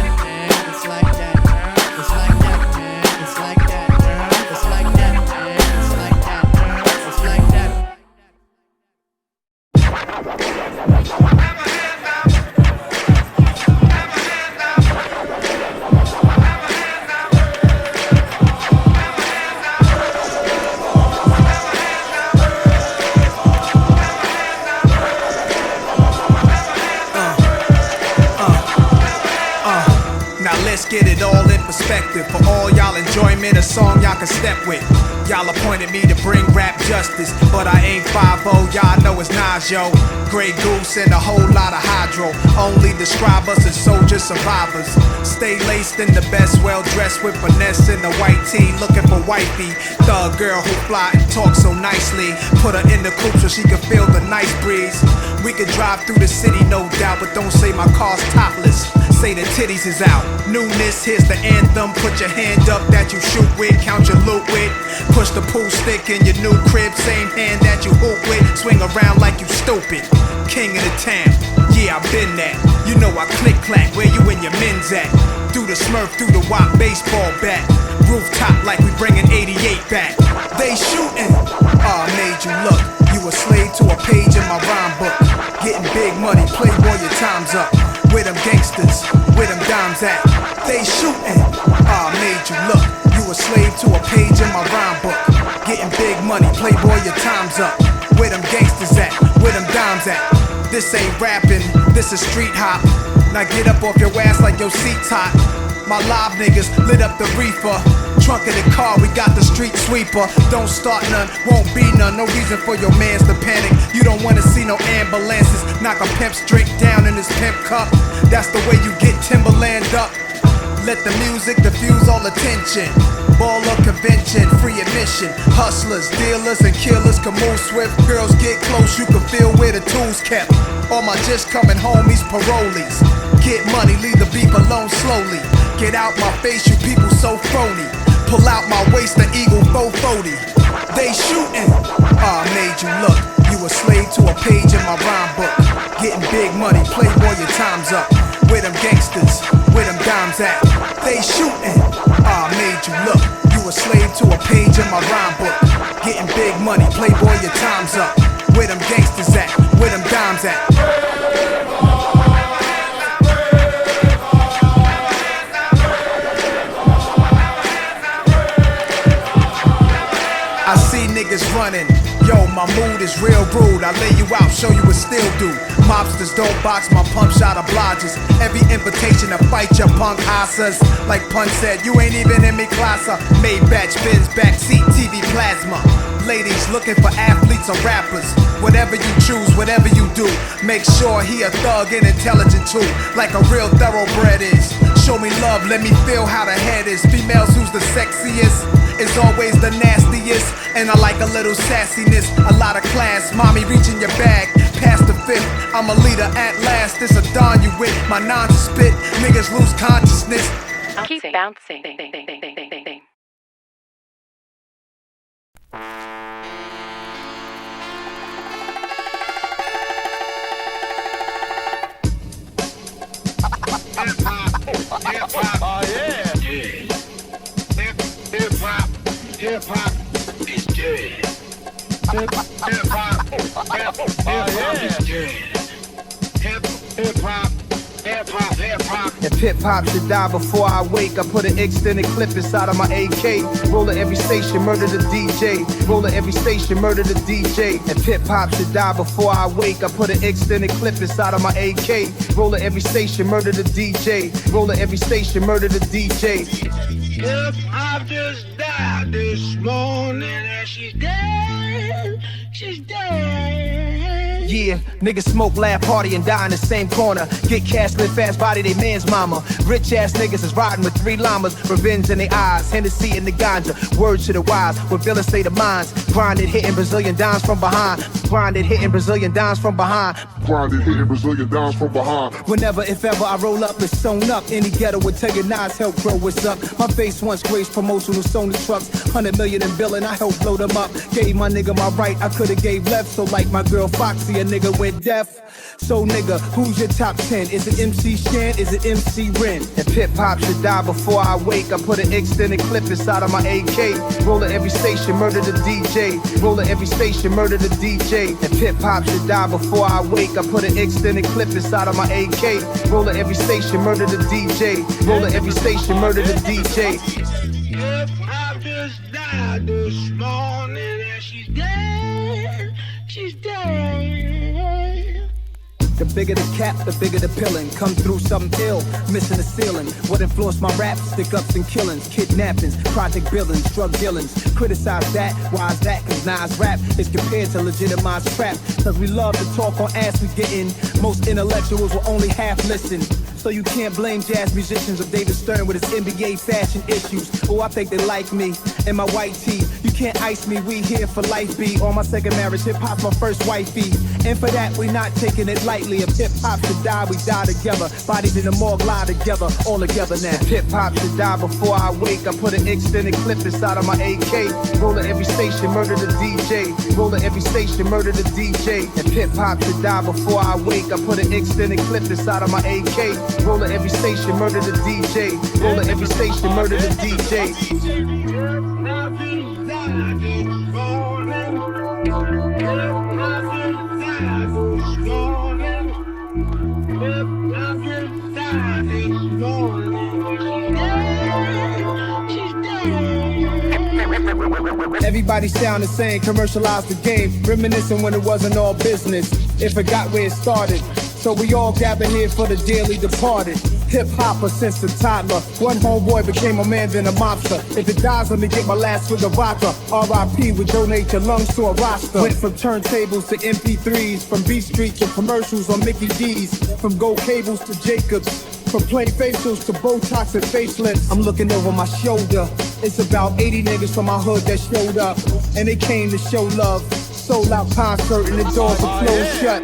all y'all enjoyment, a song y'all can step with. Y'all appointed me to bring rap justice, but I ain't 5-0, y'all know it's Nas, yo. Grey Goose and a whole lot of hydro. Only describe us as soldier survivors. Stay laced in the best, well dressed with finesse in the white tee, looking for wifey. Thug girl who fly and talk so nicely. Put her in the coupe so she can feel the nice breeze. We could drive through the city, no doubt, but don't say my car's topless. Say the titties is out. Newness, here's the anthem. Put your hand up that you shoot with, count your loot with. Push the pool stick in your new crib, same hand that you hoop with. Swing around like you stupid. King of the town, yeah, I've been that. You know I click clack, where you and your men's at. Through the Smurf, through the WAP baseball bat. Rooftop like we bringing 88 back. They shooting, made you look. You a slave to a page in my rhyme book. Getting big money, playboy, your time's up. Where them gangsters, where them dimes at? They shooting, made you look. You a slave to a page in my rhyme book. Getting big money, playboy, your time's up. Where them gangsters at? Where them dimes at? This ain't rapping, this is street hop. Now get up off your ass like your seat's hot. My live niggas lit up the reefer. Trunk of the car, we got the street sweeper. Don't start none, won't be none. No reason for your mans to panic. You don't wanna see no ambulances. Knock a pimp's drink down in his pimp cup. That's the way you get Timberland up. Let the music diffuse all attention. Baller convention, free admission. Hustlers, dealers, and killers can move swift. Girls get close, you can feel where the tools kept. All my just coming homies, parolees. Get money, leave the beef alone slowly. Get out my face, you people so phony. Pull out my waist, the eagle 440. They shooting, made you look. You a slave to a page in my rhyme book. Getting big money, playboy, your time's up. Where them gangsters, where them dimes at? They shooting, made you look. You a slave to a page in my rhyme book. Getting big money, playboy, your time's up. Where them gangsters at? Where them dimes at? I see niggas running. Yo, my mood is real rude. I lay you out, show you what still do. Mobsters don't box, my pump shot obliges. Every invitation to fight your punk asses. Like Pun said, you ain't even in me class. Made batch bins, backseat TV plasma. Ladies looking for athletes or rappers. Whatever you choose, whatever you do, make sure he a thug and intelligent too. Like a real thoroughbred is. Show me love, let me feel how the head is. Females who's the sexiest is always the nastiest. And I like a little sassiness, a lot of class. Mommy reaching your bag, past the fifth. I'm a leader at last, this a dawn you with. My non's spit, niggas lose consciousness. Keep bouncing. Oh yeah. Hip hop is dead. Hip hop is dead. Hip hop. If hip hop should die before I wake, I put an extended clip inside of my AK. Roll at every station, murder the DJ. Roll at every station, murder the DJ. If hip hop should die before I wake, I put an extended clip inside of my AK. Roll at every station, murder the DJ. Roll at every station, murder the DJ. Hip hop just died this morning and she's dead. She's dead. Yeah, niggas smoke, laugh, party, and die in the same corner. Get cash, live fast, body they man's mama. Rich ass niggas is riding with 3 llamas. Revenge in their eyes, Hennessy in the ganja. Words to the wise, with villain state of minds. Grinded, hitting Brazilian dimes from behind. Grinded, hitting Brazilian dimes from behind. Grinded, hitting Brazilian dimes from behind. Whenever, if ever, I roll up, it's sewn up. Any ghetto would tell you Nas help grow what's up. My face once graced promotional Sony trucks. 100 million in billing, I helped blow them up. Gave my nigga my right, I could've gave left. So like my girl Foxy, a nigga went deaf. So nigga, who's your top 10? Is it MC Shan? Is it MC Ren? If hip hop should die before I wake, I put an extended clip inside of my AK. Roll at every station, murder the DJ. Roll at every station, murder the DJ. If hip hop should die before I wake, I put an extended clip inside of my AK. Roll at every station, murder the DJ. Roll at every station, murder the DJ. Hip hop just died this morning and she's dead. She's dead. The bigger the cap, the bigger the pillin'. Come through something ill, missing the ceiling. What influenced my rap? Stick-ups and killings, kidnappings, project billings, drug dealings. Criticize that, why is that? Cause Nas rap is compared to legitimized trap. Cause we love to talk on ass we gettin'. Most intellectuals will only half listen. So you can't blame jazz musicians of David Stern with his NBA fashion issues. Oh, I think they like me and my white tee. You can't ice me, we here for life, B. On my second marriage, hip-hop's my first wifey. And for that, we not taking it lightly. If hip-hop should die, we die together. Bodies in the morgue lie together, all together now. If hip-hop should die before I wake, I put an extended clip inside of my AK. Roll at every station, murder the DJ. Roll at every station, murder the DJ. If hip-hop should die before I wake, I put an extended clip inside of my AK. Roll at every station, murder the DJ. Roll at every station, murder the DJ. Everybody sound the same, commercialize the game, reminiscing when it wasn't all business. It forgot where it started. So we all gather here for the dearly departed. Hip-hopper since a toddler. One homeboy became a man, then a mobster. If it dies, let me get my last swig of vodka. R.I.P. would donate your lungs to a roster. Went from turntables to MP3s, from B Street to commercials on Mickey D's, from gold cables to Jacobs, from plain facials to Botox and facelifts. I'm looking over my shoulder. It's about 80 niggas from my hood that showed up, and they came to show love. Sold out concert and the doors are closed shut.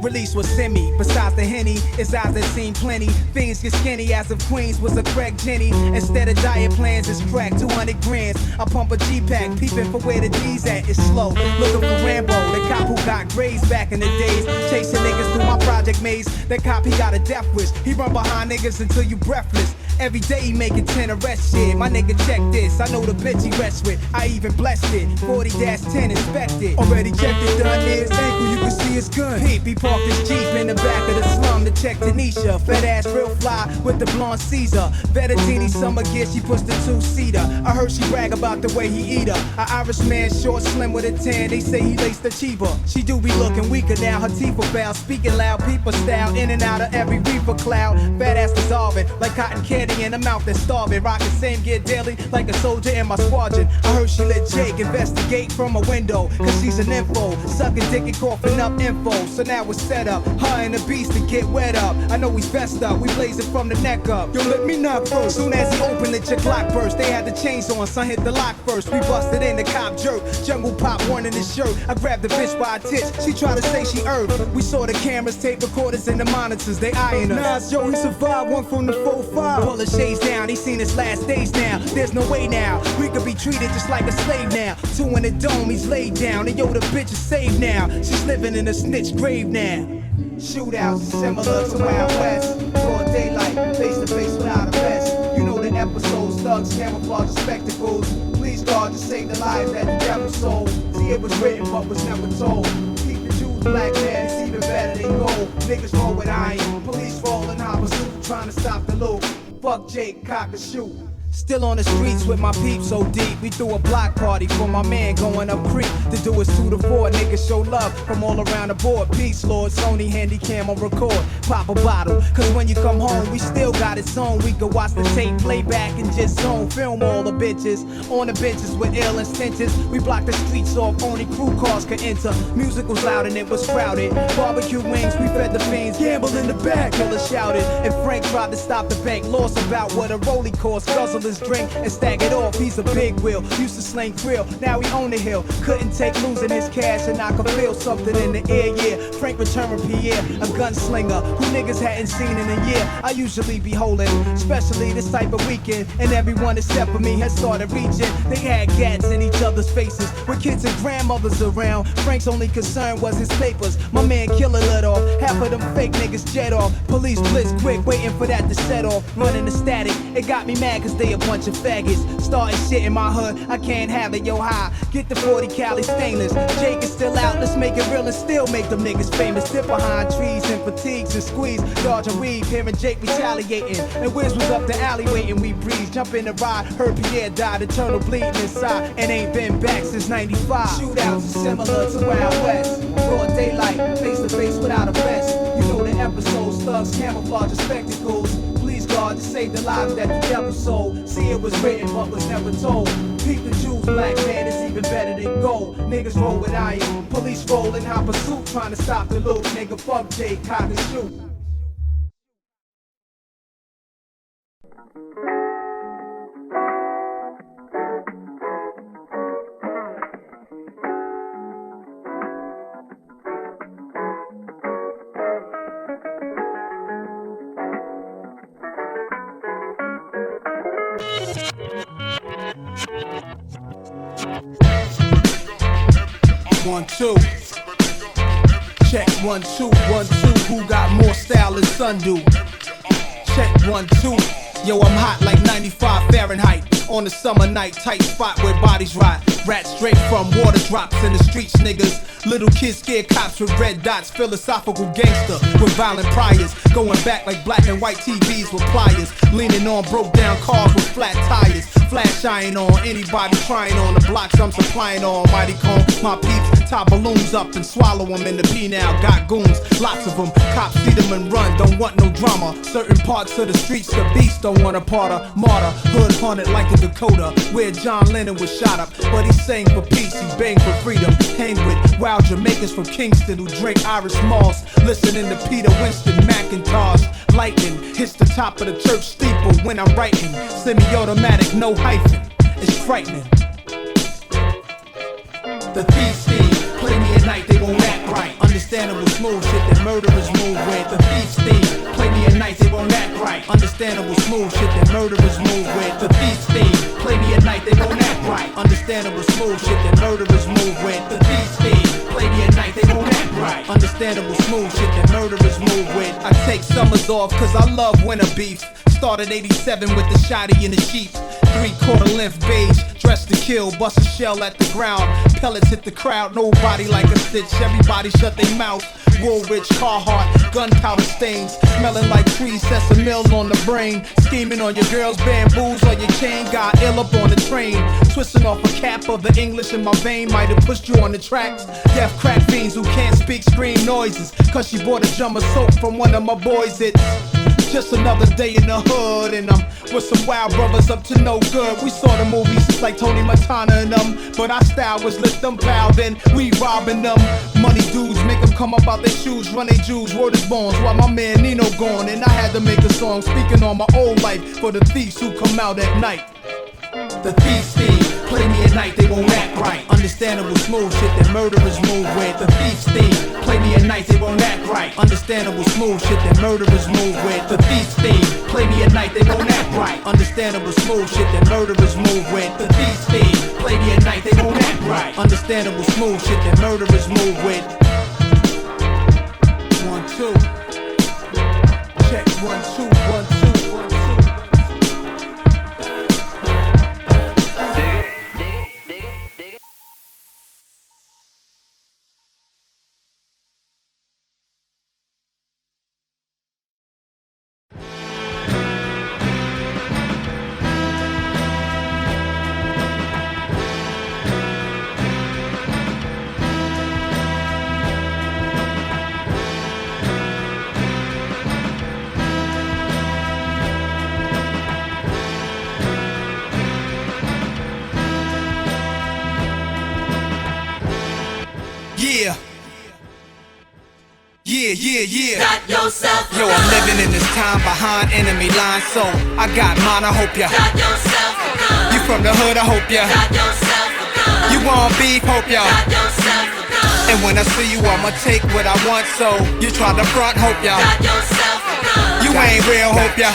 Release was semi, besides the Henny, it's eyes that seen plenty. Things get skinny as if Queens was a crack Jenny. Instead of diet plans, it's crack 200 grands. I pump a G-Pack, peeping for where the D's at. It's slow, looking for Rambo, the cop who got grades back in the days. Chasing niggas through my project maze. That cop, he got a death wish. He run behind niggas until you breathless. Every day he making 10 arrest shit. My nigga check this, I know the bitch he rests with. I even blessed it, 40-10 inspected. Already checked it, done his ankle, you can see his gun. Peep, he parked his Jeep in the back of the slum to check Tanisha. Fat ass real fly with the blonde Caesar. Fettuccine summer gear, she pushed the two-seater. I heard she brag about the way he eat her. An Irish man, short, slim with a tan. They say he laced the cheaper. She do be looking weaker now, her teeth are foul. Speaking loud, people style, in and out of every reefer cloud. Fat ass dissolving, like cotton candy in a mouth that's starving. Rocking same gear daily, like a soldier in my squadron. I heard she let Jake investigate from a window, cause she's an info. Sucking dick and coughing up info. So now it's set up, her and the beast to get wet up. I know he's best up, we blazing from the neck up. Yo, let me knock first. Soon as he opened it, your clock burst. They had the chains on, son hit the lock first. We busted in, the cop jerk. Jungle pop one in his shirt. I grabbed the bitch by her tits. She tried to say she earned. We saw the cameras, tape recorders, and the monitors. They eyeing us. Nas, yo, he survived one from the 4-5. Pull the shades down, he seen his last days now. There's no way now, we could be treated just like a slave now. Two in the dome, he's laid down. And yo, the bitch is saved now. She's living in a snitch grave now. Shootouts similar to Wild West. Broad daylight, face to face without a vest. You know the episodes, thugs, camouflage, and spectacles. Please God to save the lives that the devil sold. See, it was written but was never told. Keep the Jews black man, it's even better than gold. Niggas roll with iron, police rolling high pursuit, trying to stop the loot. Fuck Jake, cock and shoot. Still on the streets with my peeps so deep. We threw a block party for my man going up creek. To do is 2 to 4, niggas show love from all around the board. Peace, Lord, Sony handy cam on record. Pop a bottle, cause when you come home, we still got it on. We can watch the tape, play back and just zone. Film all the bitches, on the benches with ill and stenches. We blocked the streets off, only crew cars could enter. Music was loud and it was crowded. Barbecue wings, we fed the fiends. Gamble in the back, killer shouted. And Frank tried to stop the bank, lost about what a rollie cost. Guzzle his drink and stack it off. He's a big wheel, used to sling krill, now he own the hill. Couldn't take losing his cash, and I could feel something in the air, yeah. Frank returned Pierre, a gunslinger who niggas hadn't seen in a year. I usually be holding, especially this type of weekend, and everyone except for me had started reaching. They had gats in each other's faces, with kids and grandmothers around. Frank's only concern was his papers. My man Killer lit off, half of them fake niggas jet off. Police blitz quick, waiting for that to set off. Running the static, it got me mad cause they a bunch of faggots. Starting shit in my hood, I can't have it, yo high. Get the 40 Cali stainless. Jake is still out, let's make it real and still make them niggas famous. Dip behind trees and fatigues and squeeze. Dodge and weave, hearing Jake retaliating. And Wiz was up the alley waiting, we breeze. Jump in the ride, heard Pierre died, eternal bleeding inside. And ain't been back since 95. Shootouts are similar to Wild West. Broad daylight, face to face without a vest. You know the episodes, thugs, camouflage, and spectacles. Please God to save the lives that the devil sold. See it was written but was never told. Peep the Jews, black man is even better than gold. Niggas roll with iron, police roll in hot pursuit, trying to stop the loot. Nigga fuck Jay, cock and shoot. One, two. Check 1, 2, 1, 2. Who got more style than Sundu? Check 1, 2. Yo, I'm hot like 95 Fahrenheit. On a summer night, tight spot where bodies rot. Rats straight from water drops in the streets, niggas. Little kids scared cops with red dots. Philosophical gangster with violent priors. Going back like black and white TVs with pliers. Leaning on broke down cars with flat tires. Flash iron on anybody trying on the blocks I'm supplying on. Mighty cone, my peeps tie balloons up and swallow them in the P now. Got goons, lots of them. Cops see them and run, don't want no drama. Certain parts of the streets, the beast don't want a part of. Martyr, hood haunted like a Dakota, where John Lennon was shot up. But he sang for peace, he banged for freedom. Hang with wild Jamaicans from Kingston who drink Irish Moss. Listening to Peter Winston McIntosh. Lightning hits the top of the church steeple when I'm writing. Semi-automatic, no hyphen. It's frightening. The thieves theme, play me at night, they won't act right. Understandable smooth shit that murderers move with. The thieves theme, play me at night, they won't act right. Understandable smooth shit that murderers move with. The thieves theme, play me at night, they won't act right. Understandable smooth shit that murderers move with. The thieves theme, play me at night, they won't act right. Understandable smooth shit that murderers move with. I take summers off cause I love winter beef. Started 87 with the shotty in the sheep. 3/4 length beige, dressed to kill, bust a shell at the ground. Pellets hit the crowd, nobody like a stitch. Everybody shut their mouth. Woolrich, Carhartt, gunpowder stains. Smelling like trees, sets a mill on the brain. Scheming on your girl's bamboos or your chain. Got ill up on the train. Twisting off a cap of the English in my vein. Might have pushed you on the tracks. Deaf crack fiends who can't speak scream noises. Cause she bought a jar of soap from one of my boys. It's just another day in the hood, and I'm with some wild brothers up to no good. We saw the movies like Tony Montana and them, but our style was let them bow, then we robbing them. Money dudes make them come up out their shoes, run they Jews, word is bonds, while my man Nino gone. And I had to make a song speaking on my old life for the thieves who come out at night. The thieves theme, play me at night, they won't act right. Understandable smooth shit that murderers move with. The thieves theme, play me at night, they won't act right. Understandable smooth shit that murderers move with. The thieves theme, play me at night, they won't act right. Understandable smooth shit that murderers move with. The thieves theme, play me at night, they won't act right. Understandable smooth shit that murderers move with. 1, 2. Check 1, 2, 1, 2. Yeah. Got yourself. Yo, I'm living in this time behind enemy lines, so I got mine. I hope ya. Got yourself. from the hood, I hope ya. You want beef, hope ya. And when I see you, I'ma take what I want, so you try to front, hope ya. You ain't real, hope ya.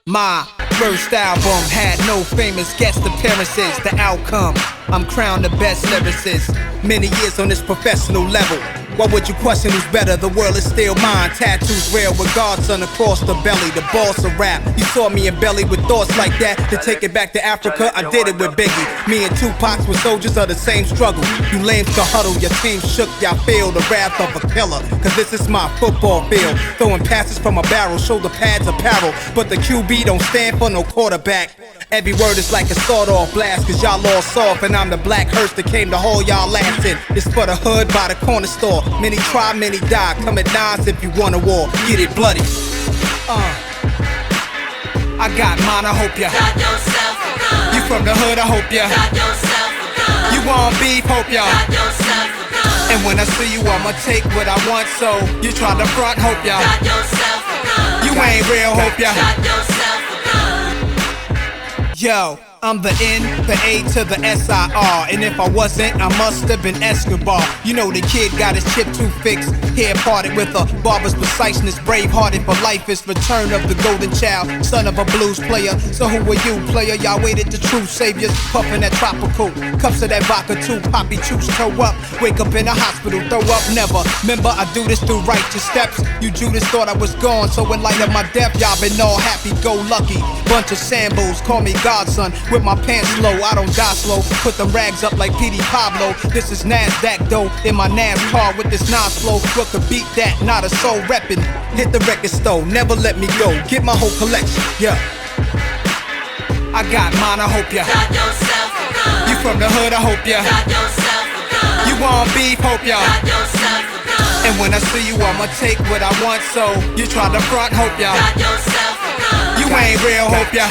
My first album had no famous guest appearances. The outcome, I'm crowned the best lyricist. Many years on this professional level. Why would you question who's better? The world is still mine. Tattoos rare with Godson across the belly. The boss of rap. You saw me in belly with thoughts like that. To take it back to Africa, I did it with Biggie. Me and Tupac were soldiers of the same struggle. You lames to huddle, your team shook. Y'all feel the wrath of a killer. Cause this is my football field. Throwing passes from a barrel, shoulder pads apparel. But the QB don't stand for no quarterback. Every word is like a sawed-off blast, cause y'all all soft, and I'm the black hearse that came to haul y'all last in. It's for the hood by the corner store. Many try, many die. Come at nines if you want a war. Get it bloody. I got mine, I hope ya. You from the hood, I hope ya. You want beef, hope ya. And when I see you, I'ma take what I want, so you try to front, hope ya. You ain't real, hope ya. Yo, I'm the N, the A to the S-I-R. And if I wasn't, I must have been Escobar. You know the kid got his chip too fixed. Hair parted with a barber's preciseness. Brave-hearted for life is return of the golden child. Son of a blues player. So who are you, player? Y'all waited the true saviors. Puffin' that tropical. Cups of that vodka too. Poppy juice, toe up. Wake up in the hospital, throw up, never. Remember, I do this through righteous steps. You Judas thought I was gone, so in light of my death, y'all been all happy-go-lucky. Bunch of sambos, call me Godson. With my pants low, I don't die slow. Put them rags up like P.D. Pablo. This is NASDAQ though, in my NASCAR with this Nas flow. What could beat that? Not a soul reppin'. Hit the record store, never let me go. Get my whole collection, yeah. I got mine, I hope ya. You from the hood, I hope ya. You want beef, hope ya. And when I see you, I'ma take what I want, so you try to front, hope ya. You ain't real, hope ya.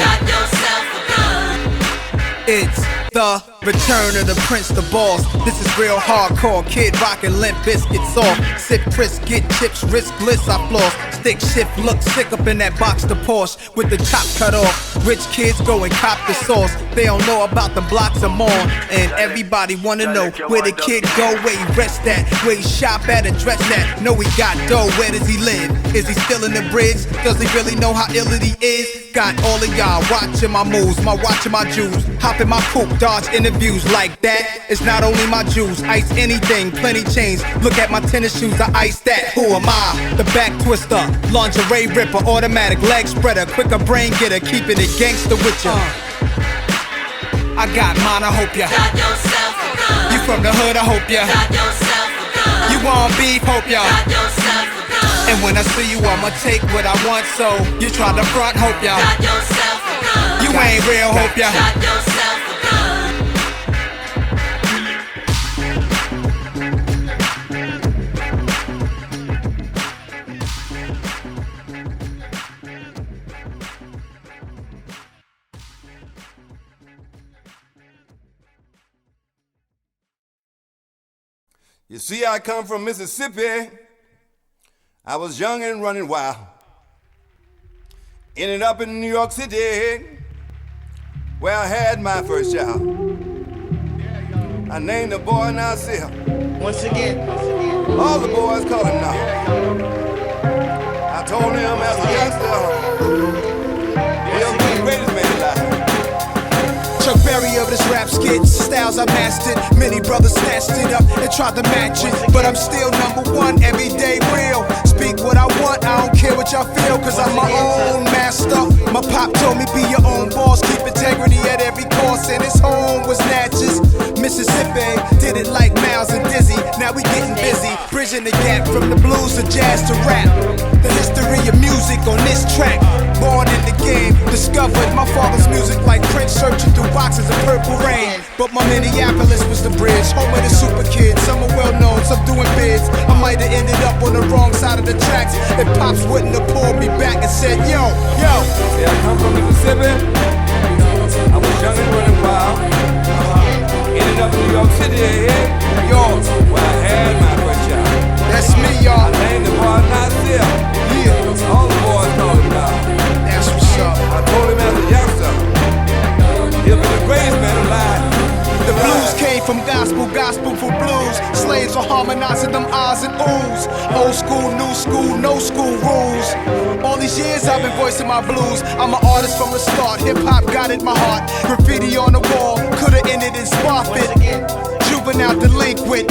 It's the return of the Prince, the boss. This is real hardcore. Kid rockin' Limp Bizkit soft. Sip Chris, get chips, risk bliss, I floss. Stick shift, look sick up in that box, the Porsche with the top cut off. Rich kids go and cop the sauce. They don't know about the blocks I'm on. And everybody wanna know where the kid go, where he rest at, where he shop at and dress at. Know he got dough, where does he live? Is he still in the bridge? Does he really know how ill it he is? Got all of y'all watching my moves, watching my jewels. Hop in my coupe, dodge interviews like that. It's not only my jewels, ice anything, plenty chains. Look at my tennis shoes, I ice that. Who am I? The back twister, lingerie ripper, automatic leg spreader, quicker brain getter, keeping it gangster with ya. I got mine, I hope ya. You from the hood, I hope ya. You want beef, hope ya. And when I see you, I'ma take what I want, so you try to front, hope ya. You ain't real, hope ya. You see, I come from Mississippi. I was young and running wild. Ended up in New York City, where I had my first child. I named the boy Nasir. Once again. All the boys call him now. I told him as a youngster, he'll be the greatest man alive. Chuck Berry of this rap skit, styles I mastered. Many brothers snatched it up and tried to match it, but I'm still #1, everyday real. Speak what I want, I don't care what y'all feel, cause I'm my own master. My pop told me be your own boss, keep integrity at every cost, and his home was Natchez, Mississippi. Did it like Miles and Dizzy, now we getting busy, bridging the gap from the blues to jazz to rap. The history of music on this track. Born in the game, discovered my father's music like Prince, searching through boxes of Purple Rain. But my Minneapolis was the bridge, home of the super kids. Some are well known, some doing bids. I might have ended up on the wrong side of the tracks if Pops wouldn't have pulled me back and said, yo. See, I come from Mississippi. I was young and running wild. Ended up in New York City, New York, where I had my first child. That's me, y'all. I named the boy Nasir. Yeah. All the boys call him now. That's what's up. I told him as a youngster, From gospel for blues. Slaves are harmonizing them ahs and oohs. Old school, new school, no school rules. All these years I've been voicing my blues. I'm an artist from the start. Hip hop got in my heart. Graffiti on the wall, coulda ended in Sparfit. Juvenile delinquent,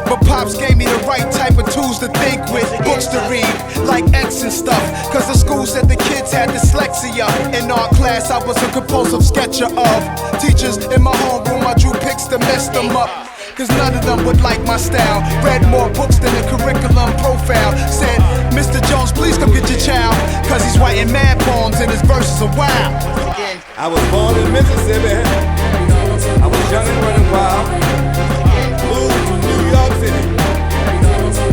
but pops gave me the right type of tools to think with. Books to read, like X and stuff. Cause the school said the kids had dyslexia. In art class I was a compulsive sketcher of teachers in my homeroom. I drew pics to mess them up, cause none of them would like my style. Read more books than the curriculum profile. Said, Mr. Jones, please come get your child, cause he's writing mad poems and his verses are wild. I was born in Mississippi. I was young and running wild. Moved to New York City,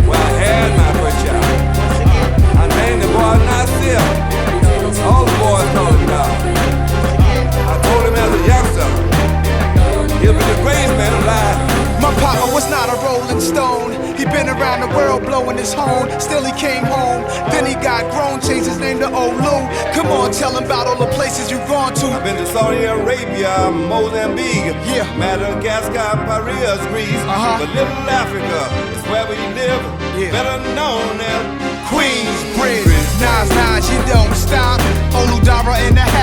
where I had my first child. I named the boy Nasir. All the boys called him Dog. I told him as a youngster, he'll be the greatest man alive. My papa was not a rolling stone. He been around the world blowing his horn. Still he came home. Then he got grown, changed his name to Olu. Come on, tell him about all the places you've gone to. I've been to Saudi Arabia, Mozambique, Yeah. Madagascar, Paris, Greece. But little Africa is where we live. Yeah. Better known as Queensbridge. Nas, you don't stop. Oludara in the house.